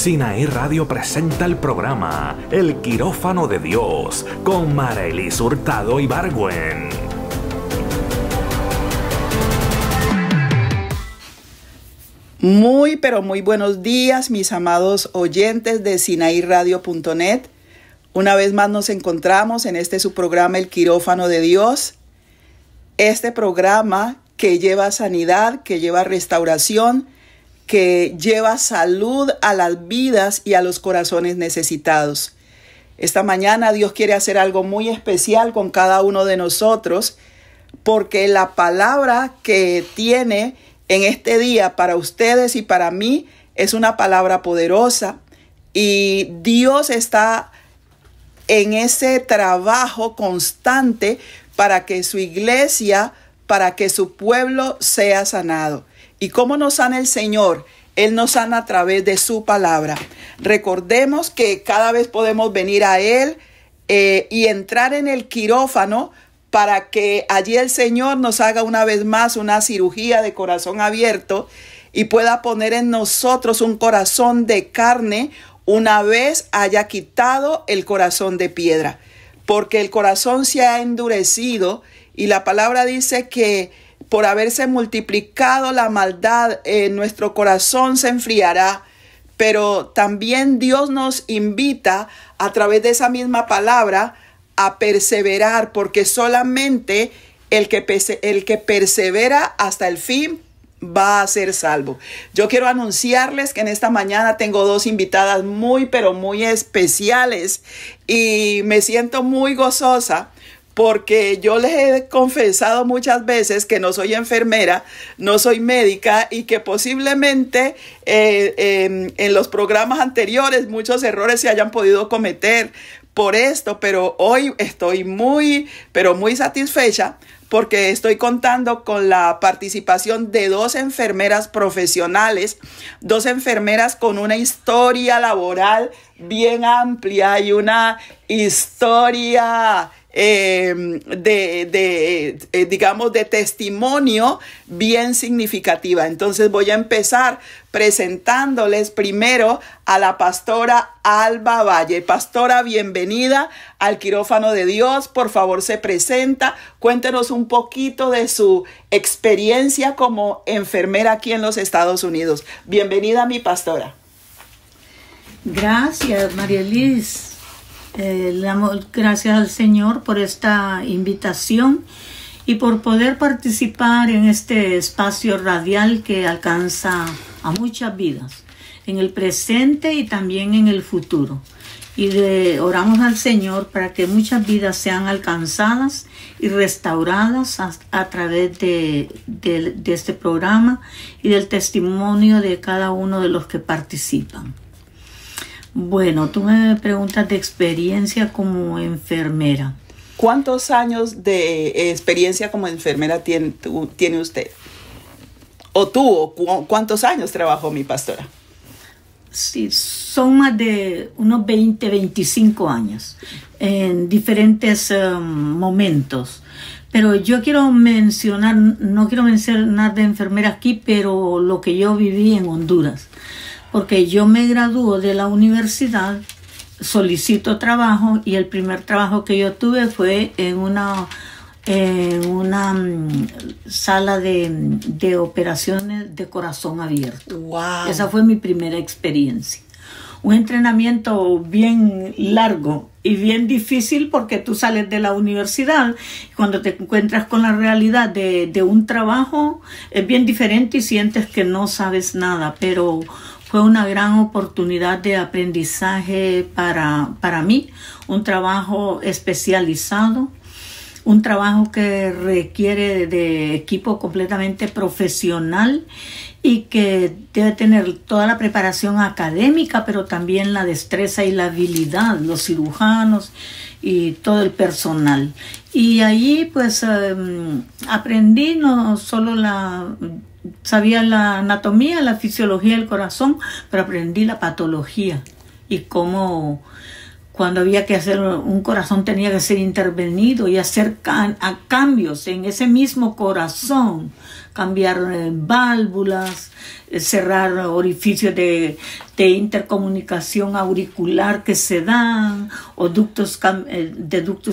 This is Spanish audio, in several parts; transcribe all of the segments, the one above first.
Sinaí Radio presenta el programa El Quirófano de Dios con Marelis Hurtado Ibargüen. Muy, pero muy buenos días, mis amados oyentes de SinaíRadio.net. Una vez más nos encontramos en su programa El Quirófano de Dios. Este programa que lleva sanidad, que lleva restauración, que lleva salud a las vidas y a los corazones necesitados. Esta mañana Dios quiere hacer algo muy especial con cada uno de nosotros, porque la palabra que tiene en este día para ustedes y para mí es una palabra poderosa, y Dios está en ese trabajo constante para que su iglesia, para que su pueblo sea sanado. ¿Y cómo nos sana el Señor? Él nos sana a través de su palabra. Recordemos que cada vez podemos venir a Él y entrar en el quirófano para que allí el Señor nos haga una vez más una cirugía de corazón abierto y pueda poner en nosotros un corazón de carne una vez haya quitado el corazón de piedra. Porque el corazón se ha endurecido y la palabra dice que por haberse multiplicado la maldad, nuestro corazón se enfriará. Pero también Dios nos invita a través de esa misma palabra a perseverar, porque solamente el que persevera hasta el fin va a ser salvo. Yo quiero anunciarles que en esta mañana tengo dos invitadas muy, pero muy especiales, y me siento muy gozosa porque yo les he confesado muchas veces que no soy enfermera, no soy médica, y que posiblemente en los programas anteriores muchos errores se hayan podido cometer por esto, pero hoy estoy muy, pero muy satisfecha porque estoy contando con la participación de dos enfermeras profesionales, dos enfermeras con una historia laboral bien amplia y una historia digamos, de testimonio bien significativa. Entonces voy a empezar presentándoles primero a la pastora Alba Valle. Pastora, bienvenida al Quirófano de Dios. Por favor, se presenta. Cuéntenos un poquito de su experiencia como enfermera aquí en los Estados Unidos. Bienvenida, mi pastora. Gracias, Marelis. Gracias al Señor por esta invitación y por poder participar en este espacio radial que alcanza a muchas vidas, en el presente y también en el futuro. Y oramos al Señor para que muchas vidas sean alcanzadas y restauradas a través de este programa y del testimonio de cada uno de los que participan. Bueno, tú me preguntas de experiencia como enfermera. ¿Cuántos años de experiencia como enfermera tiene usted? ¿O tuvo? ¿Cuántos años trabajó, mi pastora? Sí, son más de unos 20, 25 años en diferentes momentos. Pero yo no quiero mencionar de enfermera aquí, pero lo que yo viví en Honduras. Porque yo me gradúo de la universidad, solicito trabajo, y el primer trabajo que yo tuve fue en una sala de operaciones de corazón abierto. Wow. Esa fue mi primera experiencia. Un entrenamiento bien largo y bien difícil, porque tú sales de la universidad y cuando te encuentras con la realidad de un trabajo es bien diferente y sientes que no sabes nada, pero fue una gran oportunidad de aprendizaje para mí, un trabajo especializado, un trabajo que requiere de equipo completamente profesional y que debe tener toda la preparación académica, pero también la destreza y la habilidad, los cirujanos y todo el personal. Y allí pues aprendí no solo sabía la anatomía, la fisiología del corazón, pero aprendí la patología y cómo cuando había que hacer un corazón tenía que ser intervenido y hacer cambios en ese mismo corazón cambiar válvulas, cerrar orificios de intercomunicación auricular que se dan, o ductos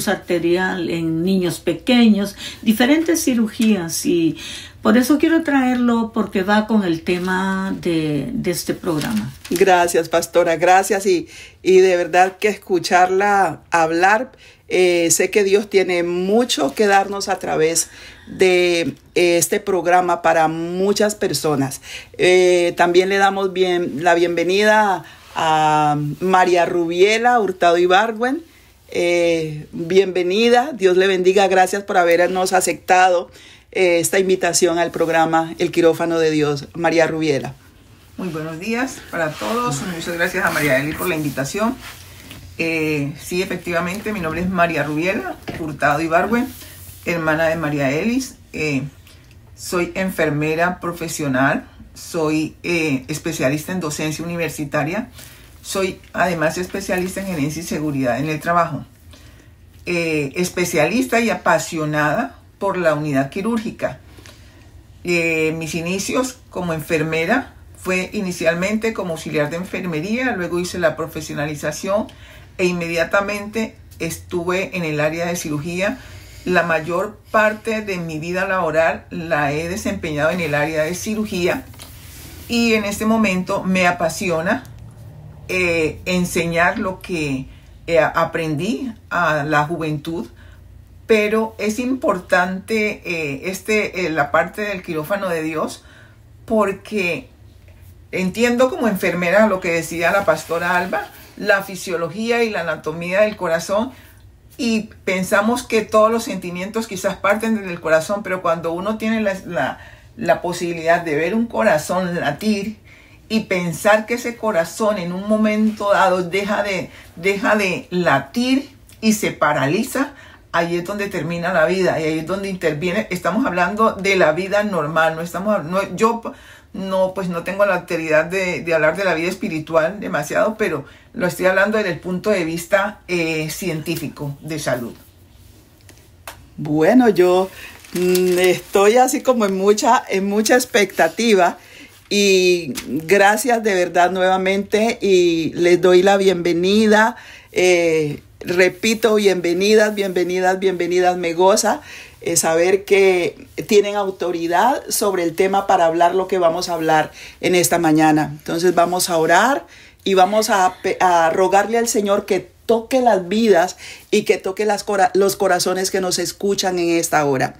arterial en niños pequeños, diferentes cirugías. Y por eso quiero traerlo, porque va con el tema de este programa. Gracias, pastora, gracias. Y de verdad que escucharla hablar, sé que Dios tiene mucho que darnos a través de este programa para muchas personas. También le damos la bienvenida a María Rubiela Hurtado Ibargüen. Bienvenida, Dios le bendiga, gracias por habernos aceptado esta invitación al programa El Quirófano de Dios. María Rubiela. Muy buenos días para todos. Muchas gracias a María Eli por la invitación. Sí, efectivamente, mi nombre es María Rubiela Hurtado Ibargüen, hermana de María Elis. Soy enfermera profesional, soy especialista en docencia universitaria, soy además especialista en gerencia y seguridad en el trabajo, especialista y apasionada por la unidad quirúrgica. Mis inicios como enfermera fue inicialmente como auxiliar de enfermería, luego hice la profesionalización e inmediatamente estuve en el área de cirugía. La mayor parte de mi vida laboral la he desempeñado en el área de cirugía, y en este momento me apasiona enseñar lo que aprendí a la juventud. Pero es importante la parte del quirófano de Dios, porque entiendo como enfermera lo que decía la pastora Alba, la fisiología y la anatomía del corazón, y pensamos que todos los sentimientos quizás parten del corazón, pero cuando uno tiene la posibilidad de ver un corazón latir y pensar que ese corazón en un momento dado deja de latir y se paraliza, ahí es donde termina la vida, y ahí es donde interviene. Estamos hablando de la vida normal, yo no tengo la autoridad de hablar de la vida espiritual demasiado, pero lo estoy hablando desde el punto de vista científico de salud. Bueno, yo estoy así como en mucha expectativa, y gracias de verdad nuevamente, y les doy la bienvenida. Repito, bienvenidas. Me goza saber que tienen autoridad sobre el tema para hablar lo que vamos a hablar en esta mañana. Entonces vamos a orar y vamos a rogarle al Señor que toque las vidas y que toque los corazones que nos escuchan en esta hora.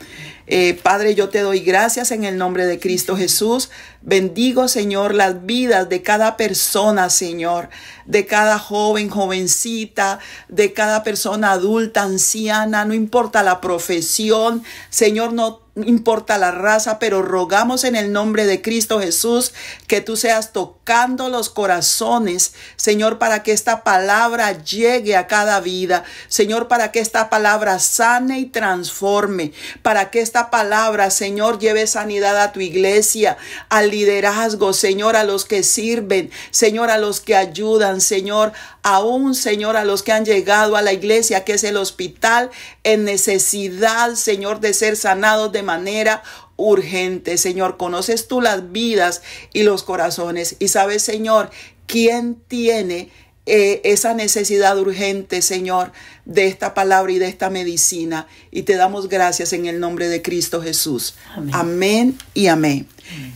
Padre, yo te doy gracias en el nombre de Cristo Jesús. Bendigo, Señor, las vidas de cada persona, Señor, de cada joven, jovencita, de cada persona adulta, anciana, no importa la profesión, Señor, no importa la raza, pero rogamos en el nombre de Cristo Jesús que tú seas tocando los corazones, Señor, para que esta palabra llegue a cada vida, Señor, para que esta palabra sane y transforme, para que esta palabra, Señor, lleve sanidad a tu iglesia, al liderazgo, Señor, a los que sirven, Señor, a los que ayudan, Señor, aún, Señor, a los que han llegado a la iglesia, que es el hospital, en necesidad, Señor, de ser sanados de manera urgente. Señor, conoces tú las vidas y los corazones, y sabes, Señor, quién tiene esa necesidad urgente, Señor, de esta palabra y de esta medicina, y te damos gracias en el nombre de Cristo Jesús. Amén, amén y amén.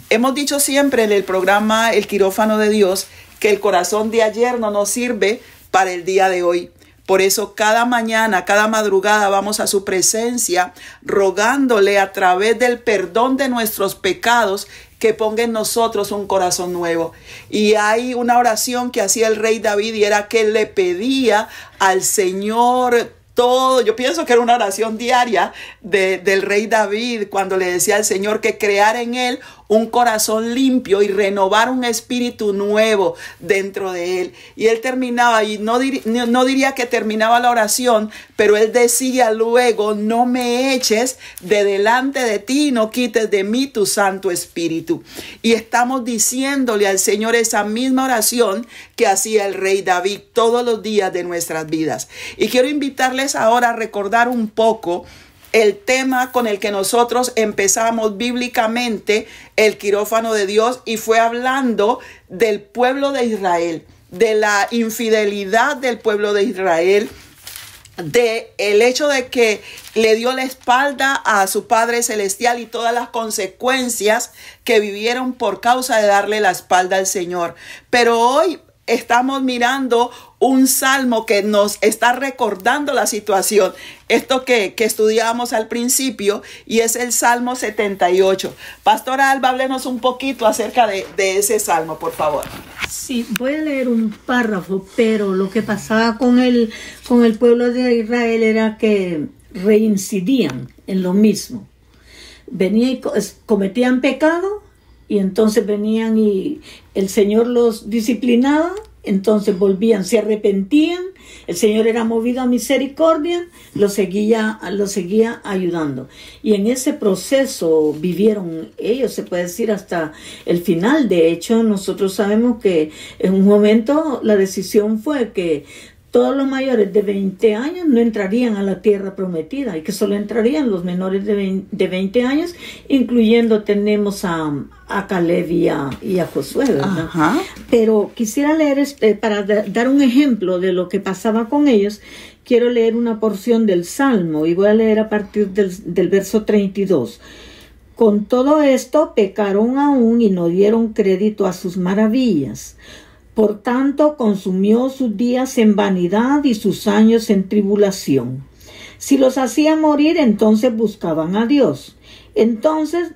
Hemos dicho siempre en el programa El Quirófano de Dios que el corazón de ayer no nos sirve para el día de hoy. Por eso cada mañana, cada madrugada vamos a su presencia rogándole a través del perdón de nuestros pecados que ponga en nosotros un corazón nuevo. Y hay una oración que hacía el rey David, y era que él le pedía al Señor todo. Yo pienso que era una oración diaria del rey David, cuando le decía al Señor que creara en él un corazón limpio y renovar un espíritu nuevo dentro de él. Y él terminaba, y no diría que terminaba la oración, pero él decía luego: no me eches de delante de ti, no quites de mí tu Santo Espíritu. Y estamos diciéndole al Señor esa misma oración que hacía el rey David todos los días de nuestras vidas. Y quiero invitarles ahora a recordar un poco el tema con el que nosotros empezamos bíblicamente el quirófano de Dios, y fue hablando del pueblo de Israel, de la infidelidad del pueblo de Israel, de el hecho de que le dio la espalda a su Padre Celestial y todas las consecuencias que vivieron por causa de darle la espalda al Señor. Pero hoy estamos mirando un salmo que nos está recordando la situación, esto que estudiábamos al principio, y es el Salmo 78. Pastora Alba, háblenos un poquito acerca de ese salmo, por favor. Sí, voy a leer un párrafo, pero lo que pasaba con el pueblo de Israel era que reincidían en lo mismo. Venían y cometían pecado, y entonces venían y el Señor los disciplinaba, entonces volvían, se arrepentían, el Señor era movido a misericordia, los seguía ayudando. Y en ese proceso vivieron ellos, se puede decir, hasta el final. De hecho, nosotros sabemos que en un momento la decisión fue que todos los mayores de 20 años no entrarían a la tierra prometida, y que solo entrarían los menores de 20 años, incluyendo tenemos a Caleb y a Josué, ¿verdad? Ajá. Pero quisiera leer, para dar un ejemplo de lo que pasaba con ellos, quiero leer una porción del Salmo, y voy a leer a partir del verso 32. Con todo esto pecaron aún y no dieron crédito a sus maravillas. Por tanto, consumió sus días en vanidad y sus años en tribulación. Si los hacía morir, entonces buscaban a Dios. Entonces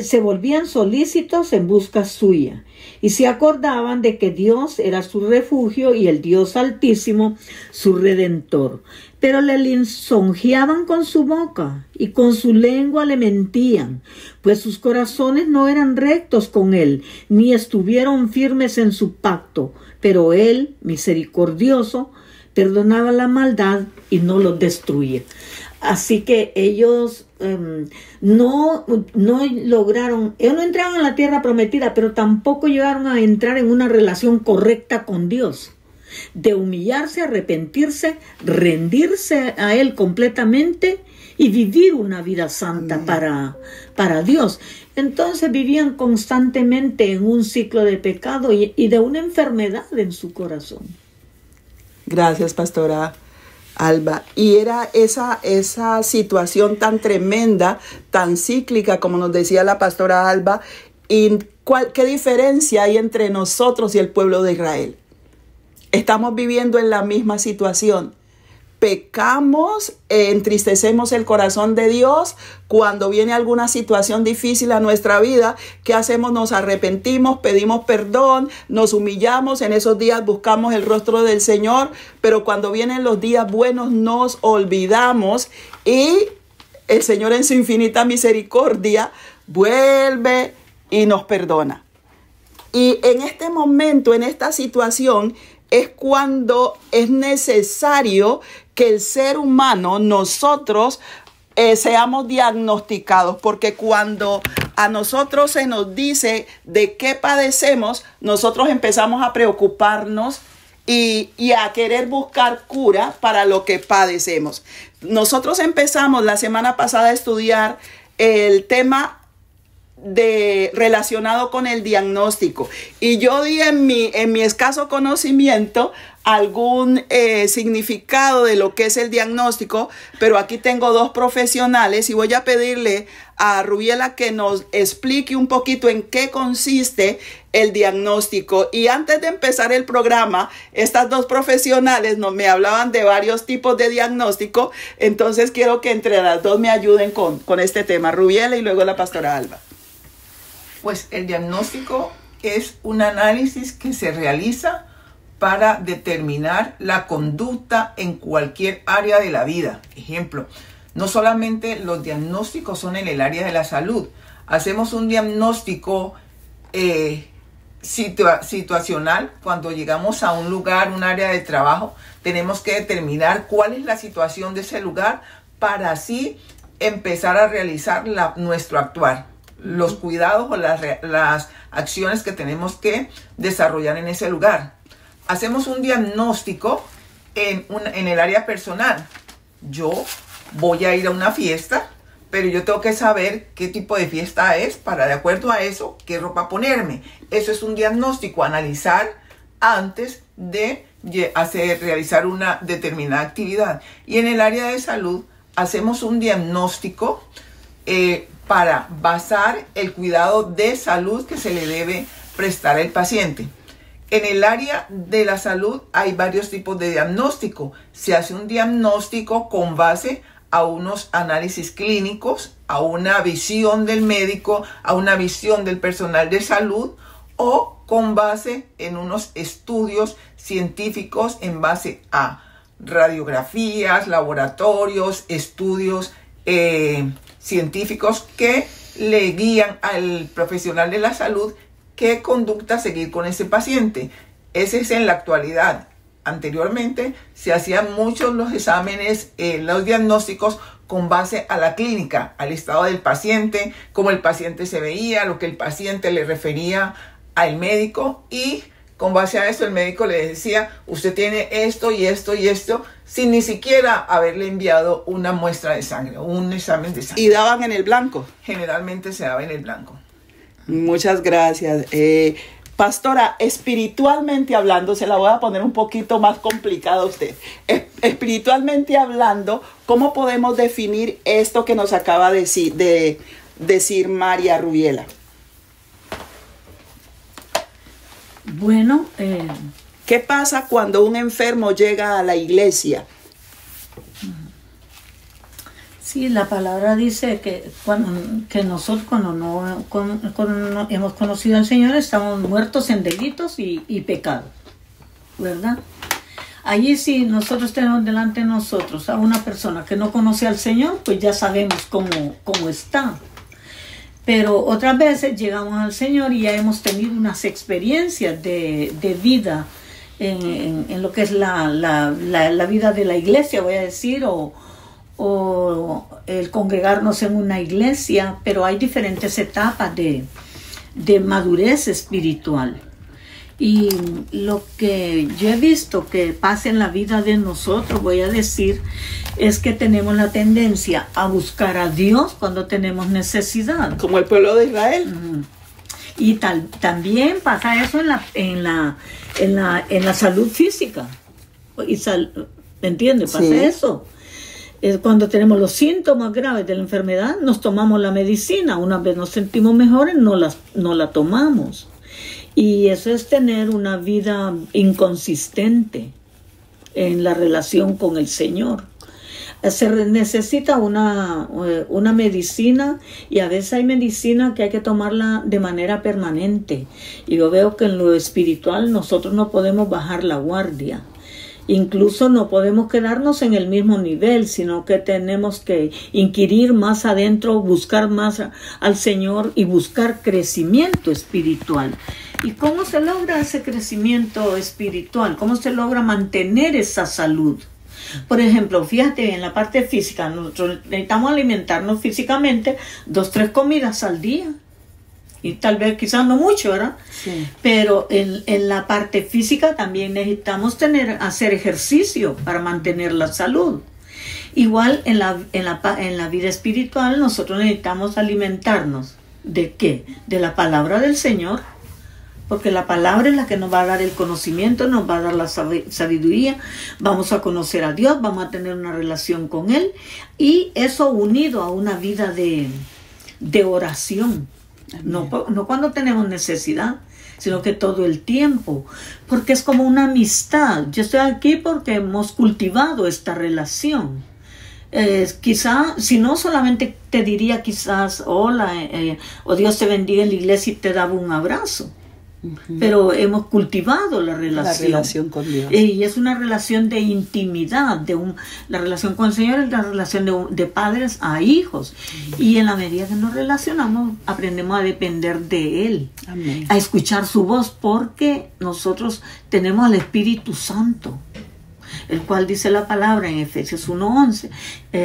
se volvían solícitos en busca suya, y se acordaban de que Dios era su refugio y el Dios Altísimo su Redentor. Pero le lisonjeaban con su boca y con su lengua le mentían, pues sus corazones no eran rectos con él, ni estuvieron firmes en su pacto. Pero él, misericordioso, perdonaba la maldad y no los destruía. Así que ellos no lograron, ellos no entraron a la tierra prometida, pero tampoco llegaron a entrar en una relación correcta con Dios, de humillarse, arrepentirse, rendirse a Él completamente y vivir una vida santa para Dios. Entonces vivían constantemente en un ciclo de pecado y de una enfermedad en su corazón. Gracias, pastora Alba. Y era esa situación tan tremenda, tan cíclica, como nos decía la pastora Alba. ¿Y qué diferencia hay entre nosotros y el pueblo de Israel? Estamos viviendo en la misma situación. Pecamos, entristecemos el corazón de Dios. Cuando viene alguna situación difícil a nuestra vida, ¿qué hacemos? Nos arrepentimos, pedimos perdón, nos humillamos. En esos días buscamos el rostro del Señor, pero cuando vienen los días buenos nos olvidamos, y el Señor en su infinita misericordia vuelve y nos perdona. Y en este momento, en esta situación, es cuando es necesario que el ser humano, nosotros, seamos diagnosticados, porque cuando a nosotros se nos dice de qué padecemos, nosotros empezamos a preocuparnos y a querer buscar cura para lo que padecemos. Nosotros empezamos la semana pasada a estudiar el tema relacionado con el diagnóstico, y yo di en mi escaso conocimiento algún significado de lo que es el diagnóstico, pero aquí tengo dos profesionales y voy a pedirle a Rubiela que nos explique un poquito en qué consiste el diagnóstico. Y antes de empezar el programa, estas dos profesionales me hablaban de varios tipos de diagnóstico, entonces quiero que entre las dos me ayuden con este tema, Rubiela y luego la pastora Alba. Pues el diagnóstico es un análisis que se realiza para determinar la conducta en cualquier área de la vida. Ejemplo, no solamente los diagnósticos son en el área de la salud. Hacemos un diagnóstico situacional. Cuando llegamos a un lugar, un área de trabajo, tenemos que determinar cuál es la situación de ese lugar para así empezar a realizar nuestro actuar, los cuidados o las acciones que tenemos que desarrollar en ese lugar. Hacemos un diagnóstico en el área personal. Yo voy a ir a una fiesta, pero yo tengo que saber qué tipo de fiesta es para, de acuerdo a eso, qué ropa ponerme. Eso es un diagnóstico, analizar antes de realizar una determinada actividad. Y en el área de salud hacemos un diagnóstico para basar el cuidado de salud que se le debe prestar al paciente. En el área de la salud hay varios tipos de diagnóstico. Se hace un diagnóstico con base a unos análisis clínicos, a una visión del médico, a una visión del personal de salud, o con base en unos estudios científicos en base a radiografías, laboratorios, estudios científicos que le guían al profesional de la salud qué conducta seguir con ese paciente. Ese es en la actualidad. Anteriormente se hacían muchos los exámenes, los diagnósticos con base a la clínica, al estado del paciente, cómo el paciente se veía, lo que el paciente le refería al médico, y con base a eso el médico le decía, usted tiene esto y esto y esto, sin ni siquiera haberle enviado una muestra de sangre, un examen de sangre. ¿Y daban en el blanco? Generalmente se daba en el blanco. Muchas gracias. Pastora, espiritualmente hablando, se la voy a poner un poquito más complicada a usted. Espiritualmente hablando, ¿cómo podemos definir esto que nos acaba de decir María Rubiela? Bueno, ¿qué pasa cuando un enfermo llega a la iglesia? sí, la palabra dice que nosotros cuando no hemos conocido al Señor estamos muertos en delitos y pecados, ¿verdad? Allí sí nosotros tenemos delante de nosotros a una persona que no conoce al Señor, pues ya sabemos cómo está. Pero otras veces llegamos al Señor y ya hemos tenido unas experiencias de vida en lo que es la vida de la iglesia, voy a decir, o el congregarnos en una iglesia, pero hay diferentes etapas de madurez espiritual. Y lo que yo he visto que pasa en la vida de nosotros, voy a decir, es que tenemos la tendencia a buscar a Dios cuando tenemos necesidad. Como el pueblo de Israel. Y también pasa eso en la salud física. ¿Entiendes? Pasa Sí. eso. Cuando tenemos los síntomas graves de la enfermedad, nos tomamos la medicina. Una vez nos sentimos mejores, no la tomamos. Y eso es tener una vida inconsistente en la relación con el Señor. Se necesita una medicina, y a veces hay medicina que hay que tomarla de manera permanente. Y yo veo que en lo espiritual nosotros no podemos bajar la guardia. Incluso no podemos quedarnos en el mismo nivel, sino que tenemos que inquirir más adentro, buscar más al Señor y buscar crecimiento espiritual. ¿Y cómo se logra ese crecimiento espiritual? ¿Cómo se logra mantener esa salud? Por ejemplo, fíjate, en la parte física, nosotros necesitamos alimentarnos físicamente 2-3 comidas al día. Y tal vez quizás no mucho, ¿verdad? Sí. Pero en la parte física también necesitamos hacer ejercicio para mantener la salud. Igual en la vida espiritual nosotros necesitamos alimentarnos. ¿De qué? De la palabra del Señor. Porque la palabra es la que nos va a dar el conocimiento, nos va a dar la sabiduría, vamos a conocer a Dios, vamos a tener una relación con Él, y eso unido a una vida de oración. No cuando tenemos necesidad, sino que todo el tiempo, porque es como una amistad. Yo estoy aquí porque hemos cultivado esta relación. Quizá, si no, solamente te diría quizás hola, o Dios te bendiga en la iglesia y te daba un abrazo. Pero hemos cultivado la relación. La relación con Dios. Y es una relación de intimidad. La relación con el Señor es la relación de padres a hijos. Y en la medida que nos relacionamos, aprendemos a depender de Él. Amén. A escuchar su voz, porque nosotros tenemos al Espíritu Santo, el cual dice la palabra en Efesios 1:11.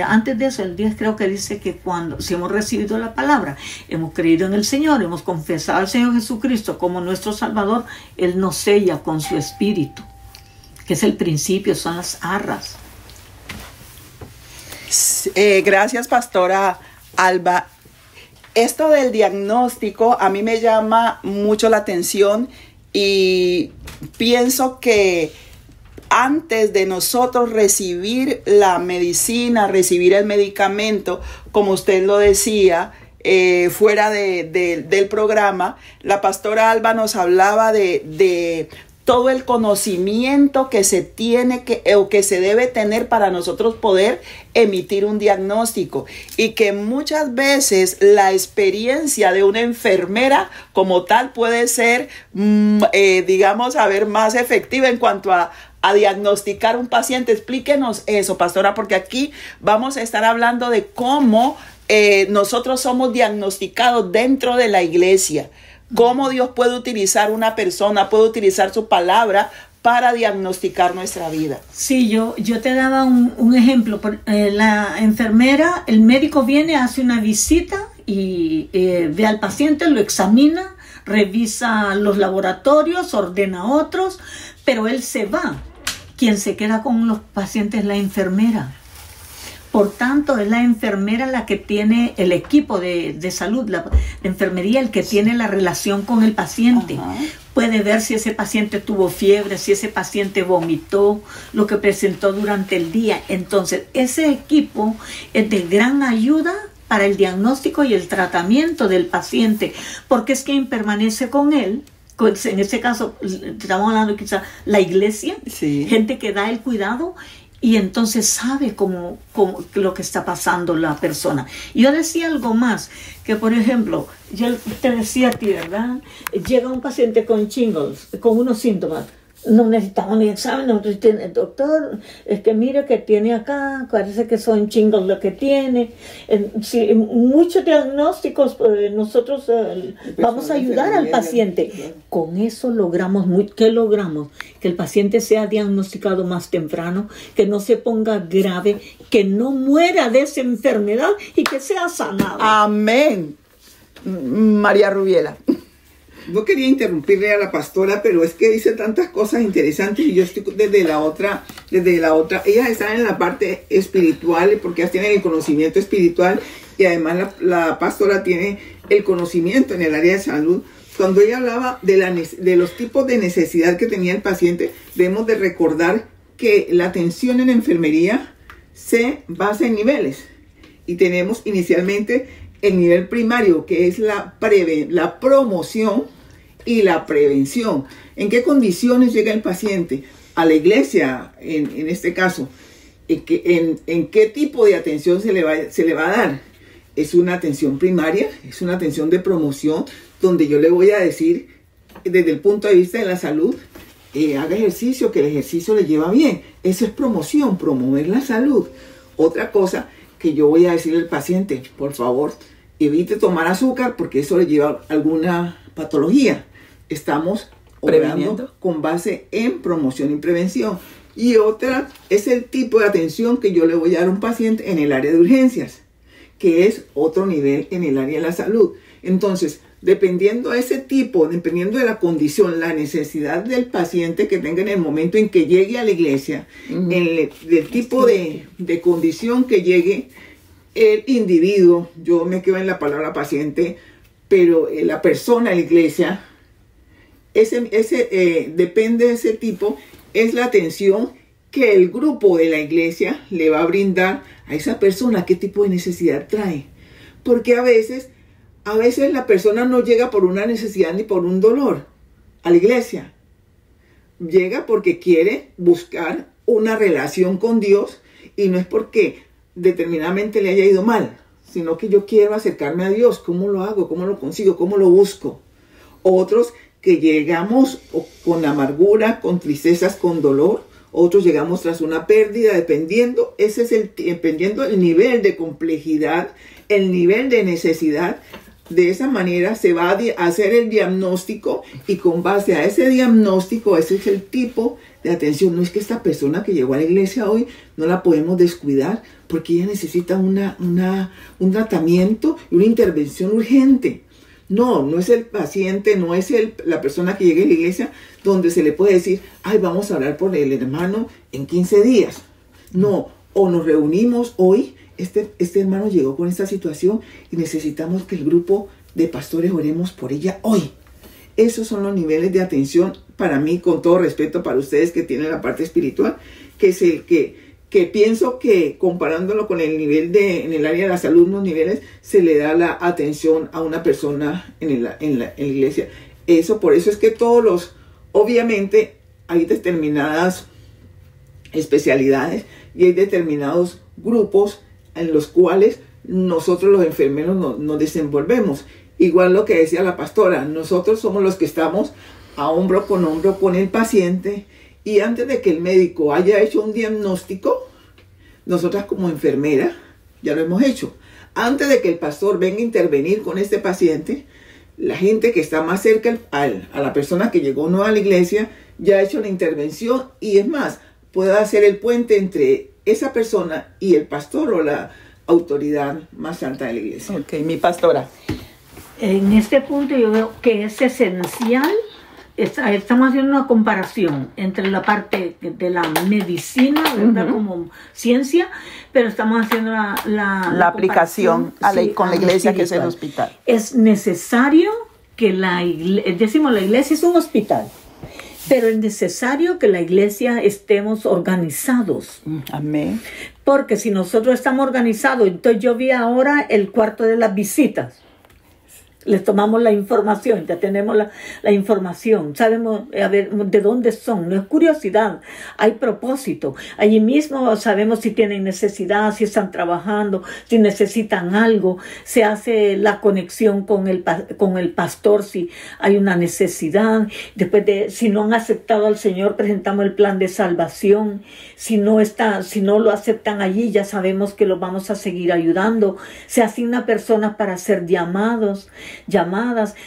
Antes de eso, el 10 creo que dice que si hemos recibido la palabra, hemos creído en el Señor, hemos confesado al Señor Jesucristo como nuestro Salvador, Él nos sella con su Espíritu, que es el principio, son las arras. Gracias, pastora Alba. Esto del diagnóstico a mí me llama mucho la atención y pienso que antes de nosotros recibir la medicina, recibir el medicamento, como usted lo decía, fuera del programa, la pastora Alba nos hablaba de todo el conocimiento que se tiene o que se debe tener para nosotros poder emitir un diagnóstico, y que muchas veces la experiencia de una enfermera como tal puede ser, digamos, más efectiva en cuanto a diagnosticar un paciente. Explíquenos eso, pastora, porque aquí vamos a estar hablando de cómo nosotros somos diagnosticados dentro de la iglesia. Cómo Dios puede utilizar una persona, puede utilizar su palabra para diagnosticar nuestra vida. Sí, yo te daba un ejemplo. La enfermera, el médico viene, hace una visita y ve al paciente, lo examina, revisa los laboratorios, ordena otros, pero él se va. Quien se queda con los pacientes es la enfermera. Por tanto, es la enfermera la que tiene el equipo de salud, la enfermería, el que tiene la relación con el paciente. Ajá. Puede ver si ese paciente tuvo fiebre, si ese paciente vomitó, lo que presentó durante el día. Entonces, ese equipo es de gran ayuda para el diagnóstico y el tratamiento del paciente, porque es quien permanece con él. En este caso, estamos hablando quizá la iglesia, sí, gente que da el cuidado, y entonces sabe cómo lo que está pasando la persona. Yo decía algo más, que por ejemplo, yo te decía a ti, ¿verdad? Llega un paciente con shingles, con unos síntomas. No necesitamos ni examen, doctor, es que mire que tiene acá, parece que son shingles lo que tiene. Sí, muchos diagnósticos, nosotros vamos a ayudar al paciente. Con eso logramos, ¿qué logramos? Que el paciente sea diagnosticado más temprano, que no se ponga grave, que no muera de esa enfermedad y que sea sanado. Amén. María Rubiela. No quería interrumpirle a la pastora, pero es que dice tantas cosas interesantes y yo estoy desde la otra. Ellas están en la parte espiritual porque ellas tienen el conocimiento espiritual y además la pastora tiene el conocimiento en el área de salud. Cuando ella hablaba de los tipos de necesidad que tenía el paciente, debemos de recordar que la atención en enfermería se basa en niveles y tenemos inicialmente el nivel primario, que es la promoción y la prevención. ¿En qué condiciones llega el paciente a la iglesia, en este caso? ¿En qué tipo de atención se le va a dar? Es una atención primaria, es una atención de promoción, donde yo le voy a decir, desde el punto de vista de la salud, haga ejercicio, que el ejercicio le lleva bien. Eso es promoción, promover la salud. Otra cosa que yo voy a decirle al paciente, por favor, evite tomar azúcar porque eso le lleva a alguna patología. Estamos obrando con base en promoción y prevención. Y otra es el tipo de atención que yo le voy a dar a un paciente en el área de urgencias, que es otro nivel en el área de la salud. Entonces, dependiendo de ese tipo, dependiendo de la condición, la necesidad del paciente que tenga en el momento en que llegue a la iglesia, del tipo de condición que llegue el individuo, yo me quedo en la palabra paciente, pero la persona, la iglesia, depende de ese tipo, es la atención que el grupo de la iglesia le va a brindar a esa persona, qué tipo de necesidad trae. Porque a veces la persona no llega por una necesidad ni por un dolor a la iglesia. Llega porque quiere buscar una relación con Dios y no es porque determinadamente le haya ido mal, sino que yo quiero acercarme a Dios. ¿Cómo lo hago? ¿Cómo lo consigo? ¿Cómo lo busco? Otros que llegamos con amargura, con tristezas, con dolor. Otros llegamos tras una pérdida, dependiendo el nivel de complejidad, el nivel de necesidad. De esa manera se va a hacer el diagnóstico y con base a ese diagnóstico, ese es el tipo de atención. No es que esta persona que llegó a la iglesia hoy no la podemos descuidar porque ella necesita un tratamiento y una intervención urgente. No es el paciente, no es la persona que llegue a la iglesia donde se le puede decir, ay, vamos a orar por el hermano en 15 días. No, o nos reunimos hoy este hermano llegó con esta situación y necesitamos que el grupo de pastores oremos por ella hoy. Esos son los niveles de atención para mí, con todo respeto para ustedes que tienen la parte espiritual, que pienso que comparándolo con el nivel en el área de la salud, los niveles, se le da la atención a una persona en la iglesia. Por eso es que obviamente hay determinadas especialidades y hay determinados grupos en los cuales nosotros los enfermeros nos desenvolvemos. Igual lo que decía la pastora, nosotros somos los que estamos a hombro con el paciente, y antes de que el médico haya hecho un diagnóstico, nosotras como enfermera ya lo hemos hecho. Antes de que el pastor venga a intervenir con este paciente, la gente que está más cerca a la persona que llegó nueva a la iglesia ya ha hecho la intervención, y es más, puede hacer el puente entre esa persona y el pastor o la autoridad más alta de la iglesia. Ok, mi pastora. En este punto yo veo que es esencial, estamos haciendo una comparación entre la parte de la medicina, ¿verdad? Como ciencia, pero estamos haciendo la aplicación con la iglesia, que es el hospital. Es necesario que la iglesia es un hospital, pero es necesario que la iglesia estemos organizados. Amén. Porque si nosotros estamos organizados, entonces yo vi ahora el cuarto de las visitas. Les tomamos la información, ya tenemos la información, sabemos a ver de dónde son, no es curiosidad, hay propósito. Allí mismo sabemos si tienen necesidad, si están trabajando, si necesitan algo, se hace la conexión con el pastor si hay una necesidad. Después si no han aceptado al Señor, presentamos el plan de salvación. Si no lo aceptan allí, ya sabemos que los vamos a seguir ayudando. Se asigna personas para ser llamadas,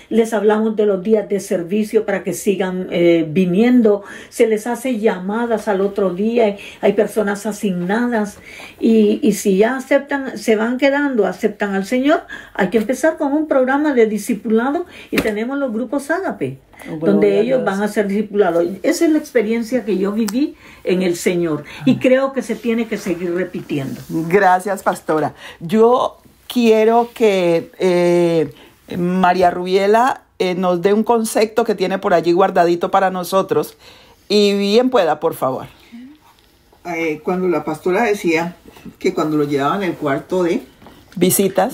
les hablamos de los días de servicio para que sigan viniendo, se les hace llamadas al otro día, hay personas asignadas, y si ya aceptan, se van quedando, aceptan al Señor, hay que empezar con un programa de discipulado, y tenemos los grupos Ágape, donde ellos van a ser discipulados. Esa es la experiencia que yo viví en el Señor, y creo que se tiene que seguir repitiendo. Gracias, pastora. Yo quiero que María Rubiela nos dé un concepto que tiene por allí guardadito para nosotros, y bien pueda, por favor. Cuando la pastora decía que cuando lo llevaban al cuarto de visitas,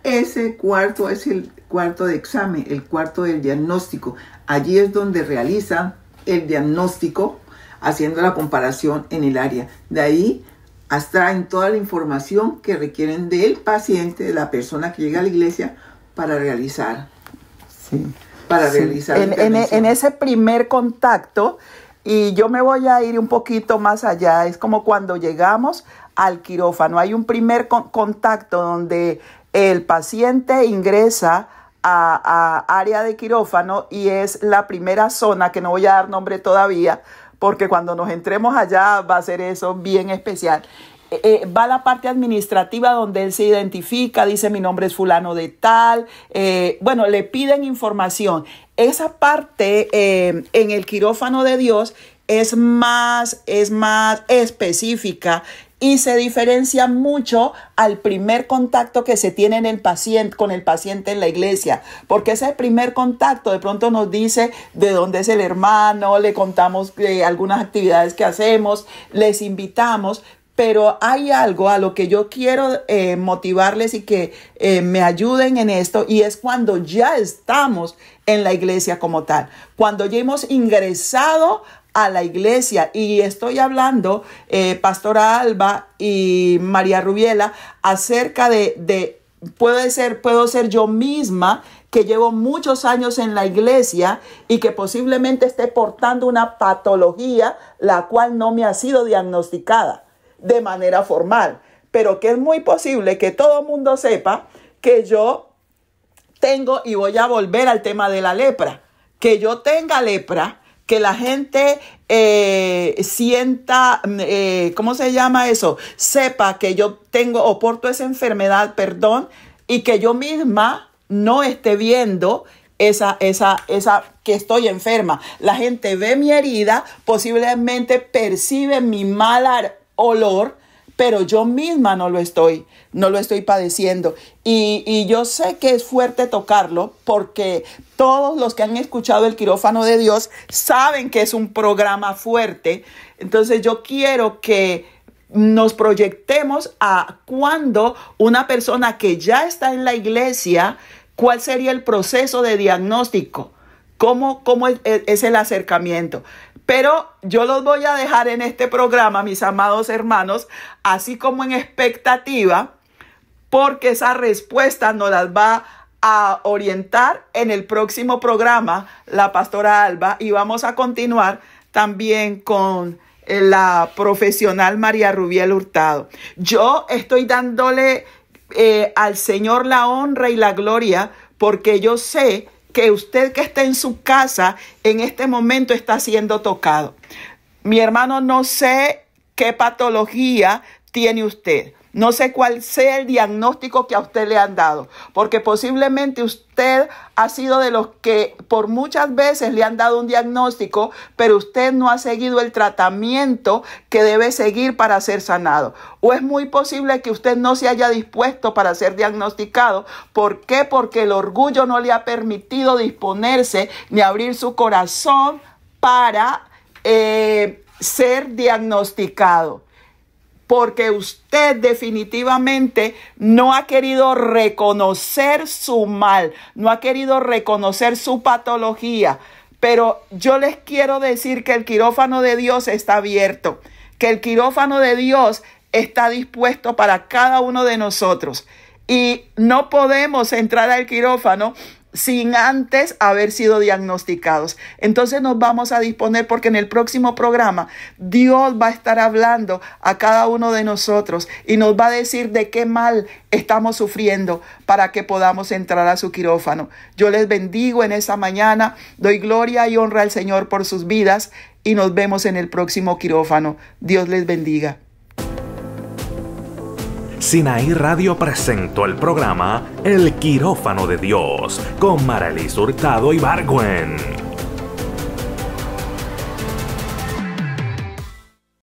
ese cuarto es el cuarto de examen, el cuarto del diagnóstico. Allí es donde realizan el diagnóstico, haciendo la comparación en el área. De ahí extraen toda la información que requieren del paciente, de la persona que llega a la iglesia, para realizar. En ese primer contacto, y yo me voy a ir un poquito más allá, es como cuando llegamos al quirófano. Hay un primer contacto donde el paciente ingresa a área de quirófano, y es la primera zona, que no voy a dar nombre todavía, porque cuando nos entremos allá va a ser eso bien especial. Va la parte administrativa, donde él se identifica, dice: mi nombre es fulano de tal. Le piden información. Esa parte en el quirófano de Dios es más específica, y se diferencia mucho al primer contacto que se tiene con el paciente en la iglesia, porque ese primer contacto de pronto nos dice de dónde es el hermano, le contamos algunas actividades que hacemos, les invitamos. Pero hay algo a lo que yo quiero motivarles y que me ayuden en esto, y es cuando ya estamos en la iglesia como tal, cuando ya hemos ingresado a la iglesia. Y estoy hablando, Pastora Alba y María Rubiela, acerca puedo ser yo misma, que llevo muchos años en la iglesia y que posiblemente esté portando una patología la cual no me ha sido diagnosticada de manera formal, pero que es muy posible que todo el mundo sepa que yo tengo, y voy a volver al tema de la lepra, que yo tenga lepra, que la gente sienta, ¿cómo se llama eso? Sepa que yo tengo o porto esa enfermedad, y que yo misma no esté viendo esa que estoy enferma. La gente ve mi herida, posiblemente percibe mi mal olor, pero yo misma no lo estoy padeciendo. Y yo sé que es fuerte tocarlo porque todos los que han escuchado el Quirófano de Dios saben que es un programa fuerte. Entonces yo quiero que nos proyectemos a cuando una persona que ya está en la iglesia, ¿cuál sería el proceso de diagnóstico? ¿Cómo es el acercamiento? Pero yo los voy a dejar en este programa, mis amados hermanos, así como en expectativa, porque esa respuesta nos las va a orientar en el próximo programa la pastora Alba, y vamos a continuar también con la profesional María Rubiel Hurtado. Yo estoy dándole al Señor la honra y la gloria porque yo sé que usted que está en su casa en este momento está siendo tocado. Mi hermano, no sé qué patología tiene usted. No sé cuál sea el diagnóstico que a usted le han dado, porque posiblemente usted ha sido de los que por muchas veces le han dado un diagnóstico, pero usted no ha seguido el tratamiento que debe seguir para ser sanado. O es muy posible que usted no se haya dispuesto para ser diagnosticado. ¿Por qué? Porque el orgullo no le ha permitido disponerse ni abrir su corazón para ser diagnosticado. Porque usted definitivamente no ha querido reconocer su mal, no ha querido reconocer su patología. Pero yo les quiero decir que el quirófano de Dios está abierto, que el quirófano de Dios está dispuesto para cada uno de nosotros. Y no podemos entrar al quirófano sin antes haber sido diagnosticados. Entonces nos vamos a disponer porque en el próximo programa Dios va a estar hablando a cada uno de nosotros y nos va a decir de qué mal estamos sufriendo para que podamos entrar a su quirófano. Yo les bendigo en esta mañana, doy gloria y honra al Señor por sus vidas y nos vemos en el próximo quirófano. Dios les bendiga. Sinaí Radio presentó el programa El Quirófano de Dios con Marelis Hurtado Ibargüen.